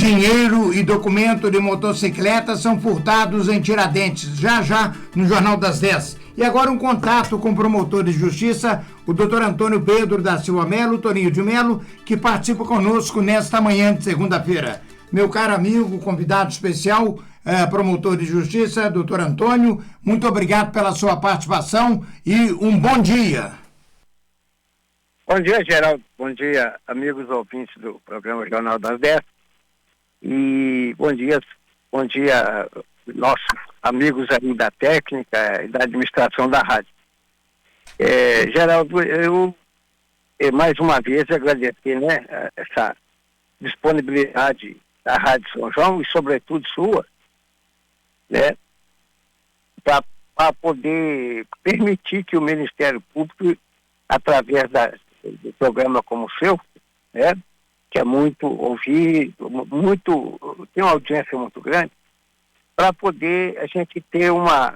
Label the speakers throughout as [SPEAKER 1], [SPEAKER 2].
[SPEAKER 1] dinheiro e documento de motocicleta são furtados em Tiradentes, já no Jornal das 10. E agora um contato com o promotor de justiça, o doutor Antônio Pedro da Silva Melo, Toninho de Melo, que participa conosco nesta manhã de segunda-feira. Meu caro amigo, convidado especial, promotor de justiça, doutor Antônio, muito obrigado pela sua participação e um bom dia.
[SPEAKER 2] Bom dia, Geraldo. Bom dia, amigos ouvintes do programa Jornal das 10. E bom dia, nossos amigos aí da técnica e da administração da rádio. Geraldo, eu mais uma vez agradecer, né, essa disponibilidade da Rádio São João e sobretudo sua, né, para poder permitir que o Ministério Público, através do programa como o seu, né, que é muito ouvido, tem uma audiência muito grande, para poder a gente ter uma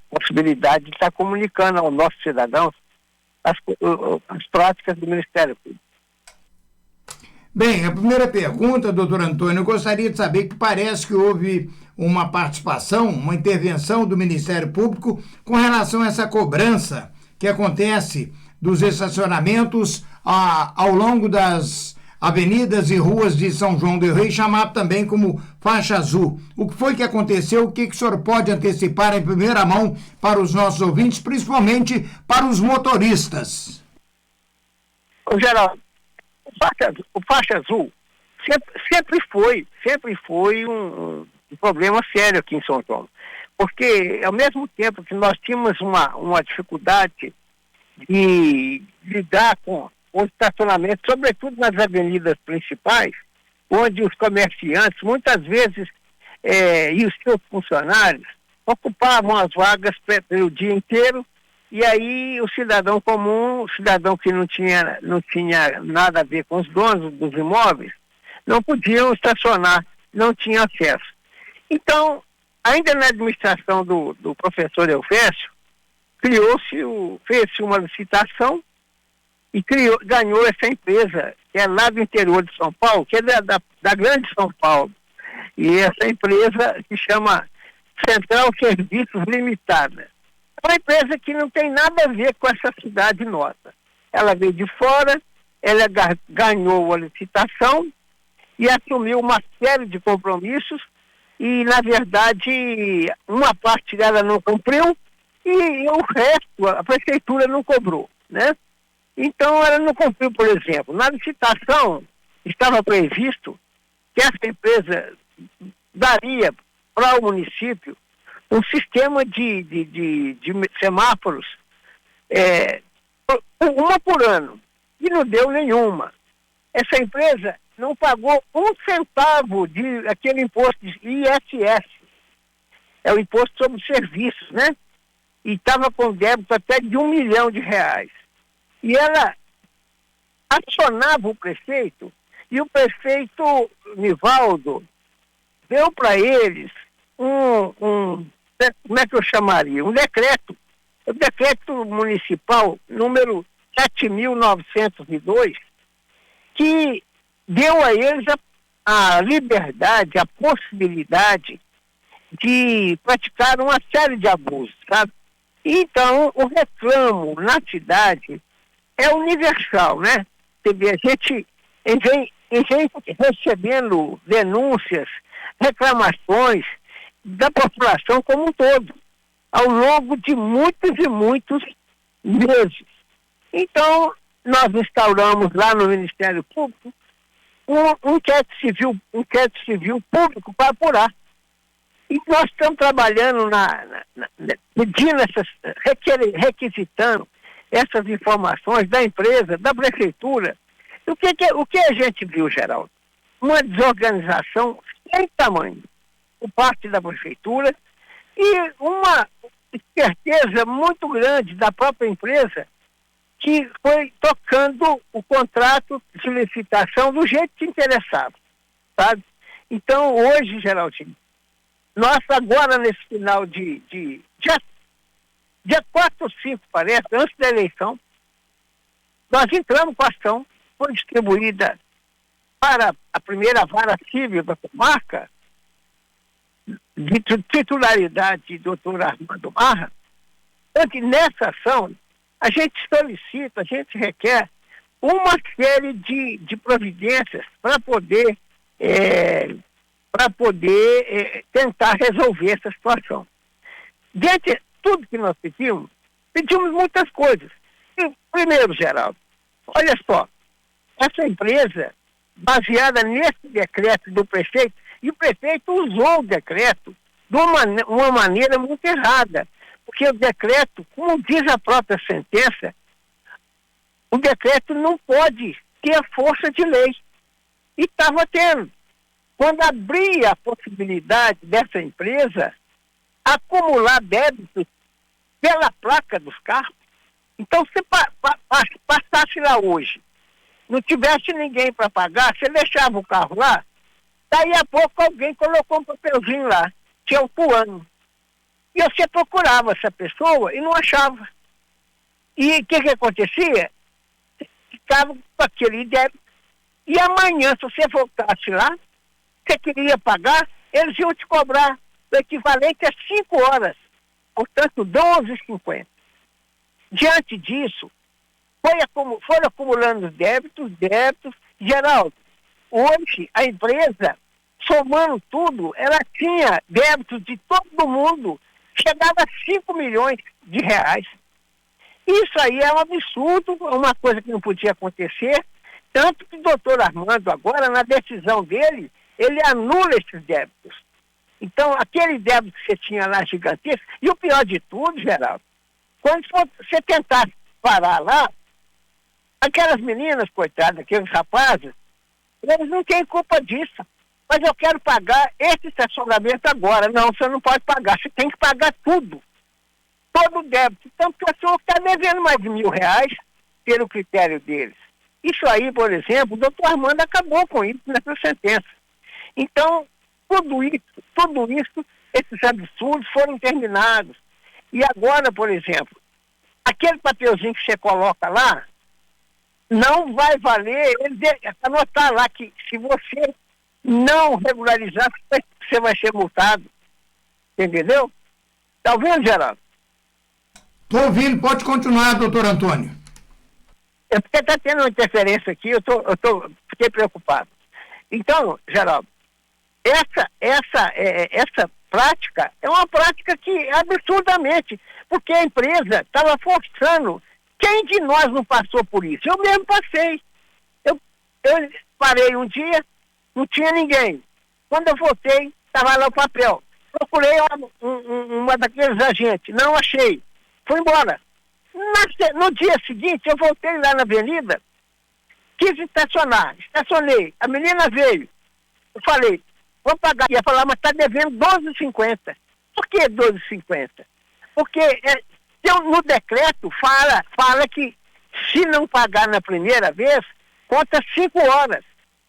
[SPEAKER 2] possibilidade de estar comunicando aos nossos cidadãos as práticas do Ministério Público.
[SPEAKER 1] Bem, a primeira pergunta, doutor Antônio, eu gostaria de saber que parece que houve uma participação, uma intervenção do Ministério Público com relação a essa cobrança que acontece dos estacionamentos ao longo das avenidas e ruas de São João del Rei, chamado também como faixa azul. O que foi que aconteceu? O que o senhor pode antecipar em primeira mão para os nossos ouvintes, principalmente para os motoristas?
[SPEAKER 2] Ô, Geraldo, o faixa azul sempre foi um problema sério aqui em São João. Porque, ao mesmo tempo que nós tínhamos uma dificuldade de lidar com o estacionamento, sobretudo nas avenidas principais, onde os comerciantes, muitas vezes, e os seus funcionários, ocupavam as vagas pelo dia inteiro, e aí o cidadão comum, o cidadão que não tinha nada a ver com os donos dos imóveis, não podiam estacionar, não tinha acesso. Então, ainda na administração do professor Eufésio, fez-se uma licitação e ganhou essa empresa, que é lá do interior de São Paulo, que é da grande São Paulo. E essa empresa se chama Central Serviços Limitada. É uma empresa que não tem nada a ver com essa cidade nossa. Ela veio de fora, ela ganhou a licitação e assumiu uma série de compromissos e, na verdade, uma parte dela não cumpriu e o resto a prefeitura não cobrou, né? Então, ela não cumpriu, por exemplo. Na licitação, estava previsto que essa empresa daria para o município um sistema de semáforos, uma por ano, e não deu nenhuma. Essa empresa não pagou um centavo de aquele imposto de ISS, é o Imposto sobre Serviços, né? E estava com débito até de R$1 milhão. E ela acionava o prefeito, e o prefeito Nivaldo deu para eles como é que eu chamaria? Um decreto, o decreto municipal número 7.902, que deu a eles a liberdade, a possibilidade de praticar uma série de abusos, sabe? Então, o reclamo na cidade é universal, né? A gente vem recebendo denúncias, reclamações da população como um todo, ao longo de muitos e muitos meses. Então, nós instauramos lá no Ministério Público um inquérito civil público para apurar. E nós estamos trabalhando pedindo requisitando essas informações da empresa, da prefeitura. O que a gente viu, Geraldo? Uma desorganização sem tamanho por parte da prefeitura e uma esperteza muito grande da própria empresa, que foi tocando o contrato de licitação do jeito que interessava, sabe? Então, hoje, Geraldinho, nós agora nesse final de dia 4 ou 5, parece, antes da eleição, nós entramos com a ação, foi distribuída para a primeira vara civil da comarca, de titularidade do doutor Armando Marra, onde nessa ação a gente solicita, a gente requer uma série de providências para poder, tentar resolver essa situação. Dentre tudo que nós pedimos muitas coisas. E, primeiro, Geraldo, olha só, essa empresa, baseada nesse decreto do prefeito, e o prefeito usou o decreto de uma maneira muito errada, porque o decreto, como diz a própria sentença, o decreto não pode ter a força de lei. E estava tendo. Quando abria a possibilidade dessa empresa acumular débitos pela placa dos carros, então se passasse lá hoje, não tivesse ninguém para pagar, você deixava o carro lá, daí a pouco alguém colocou um papelzinho lá, que é o fulano. E você procurava essa pessoa e não achava. E o que acontecia? Ficava com aquele débito. E amanhã, se você voltasse lá, você queria pagar, eles iam te cobrar o equivalente a 5 portanto, 12,50. Diante disso, foram acumulando débitos. Geraldo, hoje a empresa, somando tudo, ela tinha débitos de todo mundo, chegava a 5 milhões de reais. Isso aí é um absurdo, uma coisa que não podia acontecer, tanto que o doutor Armando agora, na decisão dele, ele anula esses débitos. Então, aquele débito que você tinha lá gigantesco, e o pior de tudo, Geraldo, quando você tentar parar lá, aquelas meninas, coitadas, aqueles rapazes, eles não têm culpa disso. Mas eu quero pagar esse estacionamento agora. Não, você não pode pagar, você tem que pagar tudo. Todo o débito. Então, a pessoa está devendo mais de R$1.000 pelo critério deles. Isso aí, por exemplo, o doutor Armando acabou com isso nessa sentença. Então, tudo isso, esses absurdos foram terminados. E agora, por exemplo, aquele papelzinho que você coloca lá, não vai valer, anotar lá que se você não regularizar, você vai ser multado. Entendeu? Está ouvindo, Geraldo?
[SPEAKER 1] Estou ouvindo, pode continuar, doutor Antônio.
[SPEAKER 2] É porque está tendo uma interferência aqui, fiquei preocupado. Então, Geraldo, essa prática é uma prática que absurdamente, porque a empresa estava forçando. Quem de nós não passou por isso? Eu mesmo passei. Eu parei um dia, não tinha ninguém. Quando eu voltei, estava lá o papel. Procurei uma daqueles agentes, não achei. Fui embora. No dia seguinte, eu voltei lá na avenida, quis estacionei. A menina veio. Eu falei, vou pagar. Ia falar, mas está devendo R$12,50. Por que R$12,50? Porque no decreto fala que se não pagar na primeira vez, conta 5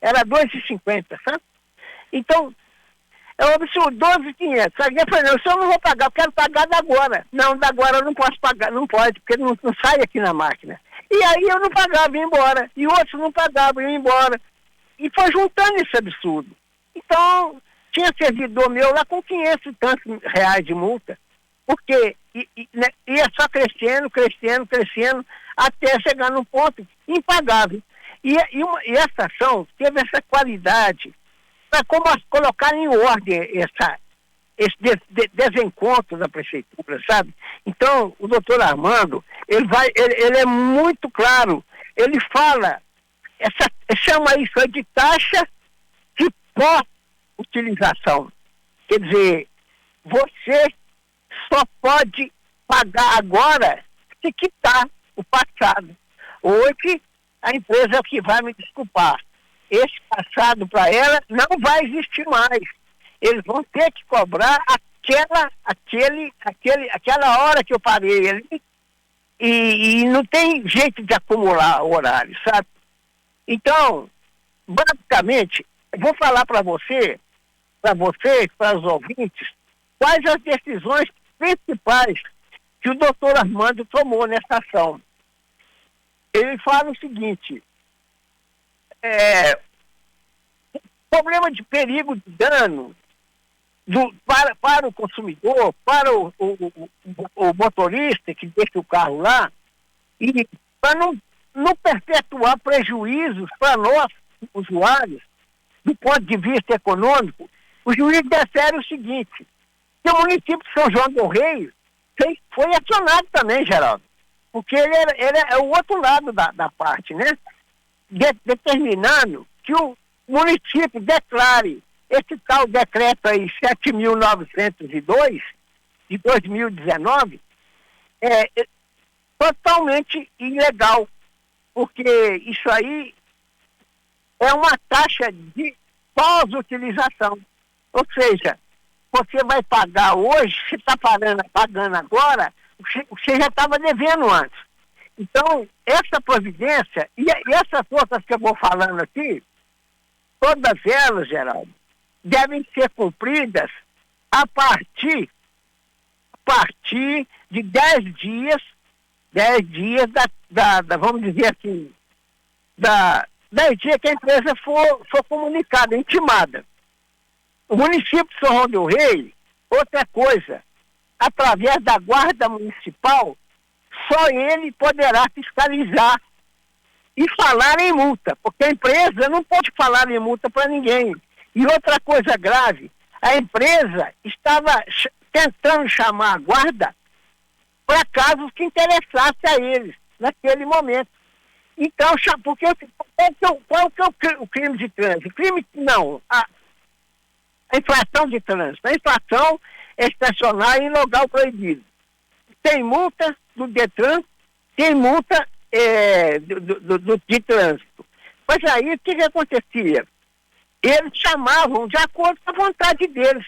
[SPEAKER 2] Era R$2,50, sabe? Então, é um absurdo, 12,500. Alguém falou, não, eu não vou pagar, eu quero pagar da agora. Não, da agora eu não posso pagar, não pode, porque não sai aqui na máquina. E aí eu não pagava, ia embora. E outros não pagavam, iam embora. E foi juntando esse absurdo. Então, tinha servidor meu lá com 500 e tantos reais de multa. Porque ia só crescendo, até chegar num ponto impagável. E essa ação teve essa qualidade para colocar em ordem esse desencontro da prefeitura, sabe? Então, o doutor Armando, ele é muito claro, ele fala, chama isso de taxa de pós-utilização. Quer dizer, você só pode pagar agora se quitar o passado. Hoje, a empresa que vai me desculpar. Esse passado para ela não vai existir mais. Eles vão ter que cobrar aquela hora que eu parei ali e não tem jeito de acumular horário, sabe? Então, basicamente, eu vou falar para vocês, para os ouvintes, quais as decisões principais que o doutor Armando tomou nessa ação. Ele fala o seguinte, problema de perigo de dano para o consumidor, para o motorista que deixa o carro lá, e para não perpetuar prejuízos para nós, usuários, do ponto de vista econômico, o juiz defere o seguinte, que o município de São João del Rei foi acionado também, Geraldo, porque ele é o outro lado da parte, né? Determinando que o município declare esse tal decreto aí 7.902 de 2019 totalmente ilegal, porque isso aí é uma taxa de pós-utilização. Ou seja, você vai pagar hoje, você está pagando agora, você já estava devendo antes. Então, essa providência, e essas outras que eu vou falando aqui, todas elas, Geraldo, devem ser cumpridas a partir de 10 dias vamos dizer assim, 10 dias que a empresa for comunicada, intimada. O município de São João del Rei, outra coisa, através da guarda municipal, só ele poderá fiscalizar e falar em multa, porque a empresa não pode falar em multa para ninguém. E outra coisa grave, a empresa estava tentando chamar a guarda para casos que interessasse a eles naquele momento. Então, porque qual que é o crime de trânsito? A infração de trânsito. A infração é estacionar em local proibido. Tem multa do Detran, tem multa de trânsito. Mas aí o que acontecia? Eles chamavam de acordo com a vontade deles,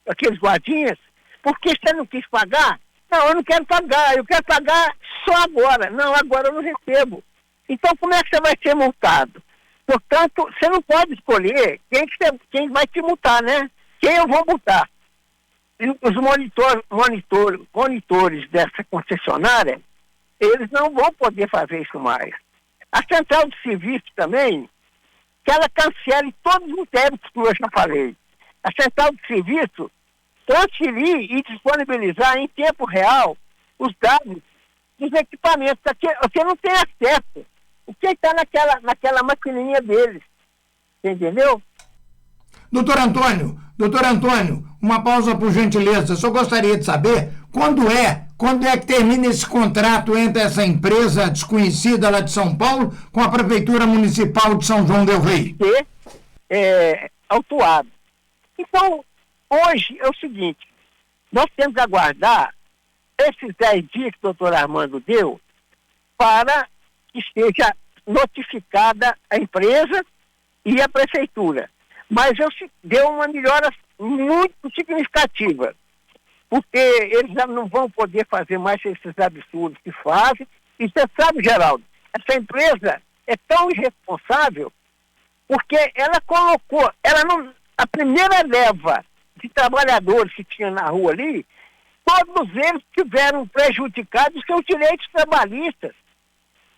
[SPEAKER 2] aqueles guardinhas, porque você não quis pagar? Não, eu não quero pagar, eu quero pagar só agora. Não, agora eu não recebo. Então como é que você vai ser multado? Portanto, você não pode escolher quem vai te multar, né? Quem eu vou multar? E os monitores dessa concessionária, eles não vão poder fazer isso mais. A central de serviço também, que ela cancele todos os débitos que eu já falei. A central de serviço transferir e disponibilizar em tempo real os dados dos equipamentos. Você não tem acesso. O que está naquela maquininha deles. Entendeu?
[SPEAKER 1] Doutor Antônio, uma pausa por gentileza. Eu só gostaria de saber quando é que termina esse contrato entre essa empresa desconhecida lá de São Paulo com a Prefeitura Municipal de São João del Rei?
[SPEAKER 2] Autuado. Então, hoje é o seguinte, nós temos que aguardar esses 10 dias que o doutor Armando deu para que seja notificada a empresa e a prefeitura. Mas deu uma melhora muito significativa, porque eles já não vão poder fazer mais esses absurdos que fazem. E você sabe, Geraldo, essa empresa é tão irresponsável porque ela colocou, a primeira leva de trabalhadores que tinha na rua ali, todos eles tiveram prejudicados os seus direitos trabalhistas.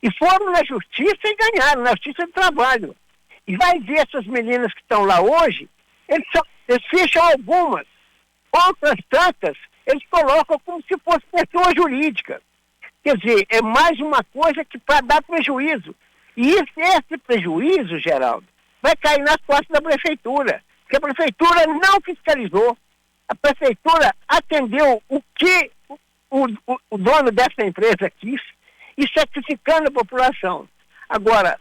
[SPEAKER 2] E foram na justiça e ganharam, na justiça do trabalho. E vai ver essas meninas que estão lá hoje, eles fecham algumas, outras tantas, eles colocam como se fosse pessoa jurídica. Quer dizer, é mais uma coisa que para dar prejuízo. E esse prejuízo, Geraldo, vai cair nas costas da prefeitura, porque a prefeitura não fiscalizou. A prefeitura atendeu o que o dono dessa empresa quis e certificando a população. Agora,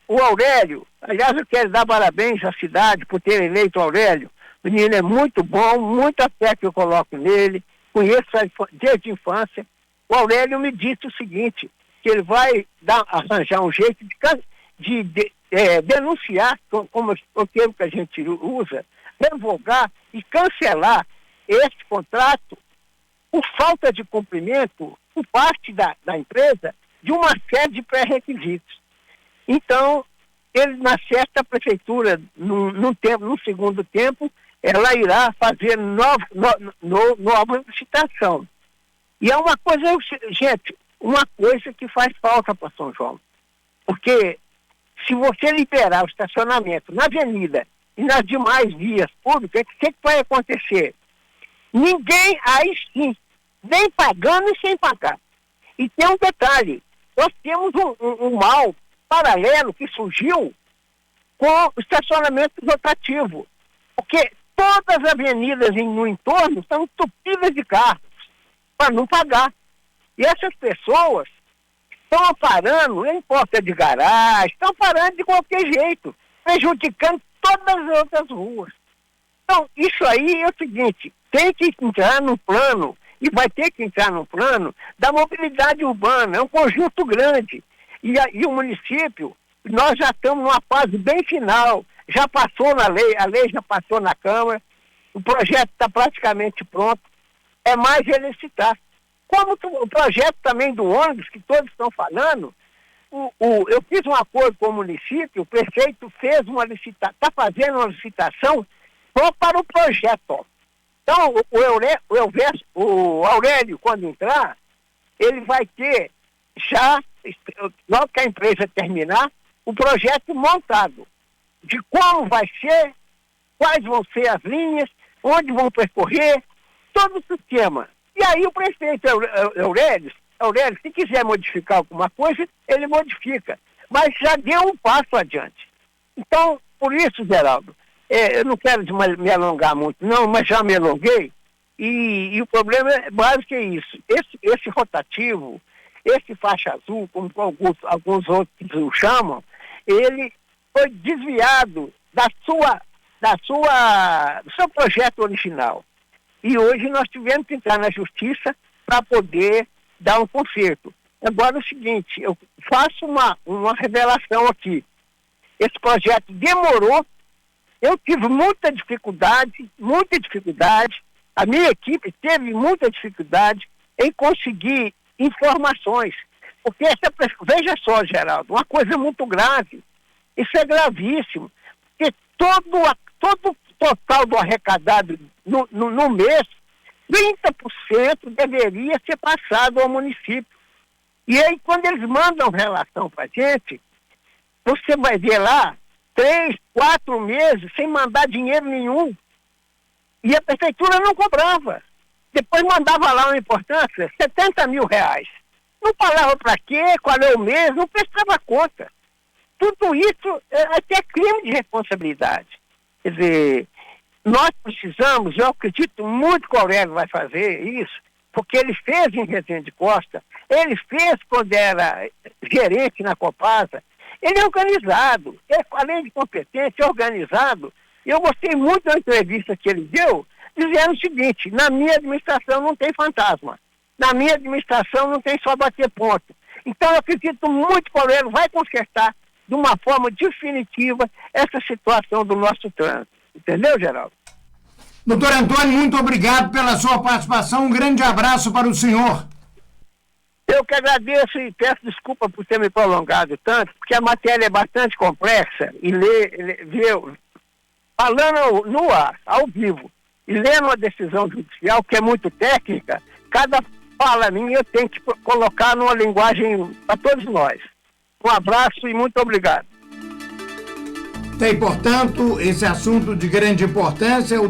[SPEAKER 2] o Aurélio, aliás, eu quero dar parabéns à cidade por ter eleito o Aurélio. O menino é muito bom, muita fé que eu coloco nele, conheço desde a infância. O Aurélio me disse o seguinte, que ele vai arranjar um jeito de denunciar, como o termo que a gente usa, revogar e cancelar esse contrato por falta de cumprimento por parte da empresa de uma série de pré-requisitos. Então, na certa prefeitura, no segundo tempo, ela irá fazer nova licitação. E é uma coisa, gente, uma coisa que faz falta para São João. Porque se você liberar o estacionamento na avenida e nas demais vias públicas, o que vai acontecer? Ninguém, aí sim, nem pagando e sem pagar. E tem um detalhe, nós temos um mal paralelo que surgiu com o estacionamento rotativo, porque todas as avenidas no entorno estão entupidas de carros para não pagar. E essas pessoas estão parando em porta de garagem, estão parando de qualquer jeito, prejudicando todas as outras ruas. Então, isso aí é o seguinte, tem que entrar no plano, e vai ter que entrar no plano da mobilidade urbana, é um conjunto grande. E o município, nós já estamos numa fase bem final, já passou na lei, a lei já passou na Câmara, o projeto está praticamente pronto, é mais ele licitar. Como o projeto também do ônibus, que todos estão falando, eu fiz um acordo com o município, o prefeito fez uma licitação, está fazendo uma licitação só para o projeto. Ó. Então, o Aurélio, quando entrar, ele vai ter já, logo que a empresa terminar, o projeto montado de como vai ser, quais vão ser as linhas, onde vão percorrer, todo o sistema. E aí o prefeito Aurélio, se quiser modificar alguma coisa, ele modifica. Mas já deu um passo adiante. Então, por isso, Geraldo, eu não quero me alongar muito, não, mas já me alonguei. E o problema é básico é isso. Esse rotativo, esse faixa azul, como alguns outros o chamam, ele foi desviado do seu projeto original. E hoje nós tivemos que entrar na justiça para poder dar um conserto. Agora é o seguinte, eu faço uma revelação aqui. Esse projeto demorou, eu tive muita dificuldade, a minha equipe teve muita dificuldade em conseguir informações. Porque veja só, Geraldo, uma coisa muito grave, isso é gravíssimo, porque todo o total do arrecadado no mês, 30% deveria ser passado ao município. E aí, quando eles mandam relação para a gente, você vai ver lá 3, 4 meses sem mandar dinheiro nenhum. E a prefeitura não cobrava. Depois mandava lá uma importância, 70 mil reais. Não falava para quê, qual é o mês, não prestava conta. Tudo isso é até crime de responsabilidade. Quer dizer, nós precisamos, eu acredito muito que o Aurélio vai fazer isso, porque ele fez em Resende Costa, ele fez quando era gerente na Copasa, ele é organizado, além de competente, é organizado. Eu gostei muito da entrevista que ele deu, dizendo o seguinte, na minha administração não tem fantasma, na minha administração não tem só bater ponto. Então eu acredito muito que o Aurélio vai consertar de uma forma definitiva essa situação do nosso trânsito. Entendeu, Geraldo?
[SPEAKER 1] Doutor Antônio, muito obrigado pela sua participação. Um grande abraço para o senhor.
[SPEAKER 2] Eu que agradeço e peço desculpa por ter me prolongado tanto, porque a matéria é bastante complexa e falando no ar, ao vivo, e lendo uma decisão judicial que é muito técnica, cada fala minha eu tenho que colocar numa linguagem para todos nós. Um abraço e muito obrigado.
[SPEAKER 1] Tem, portanto, esse assunto de grande importância, o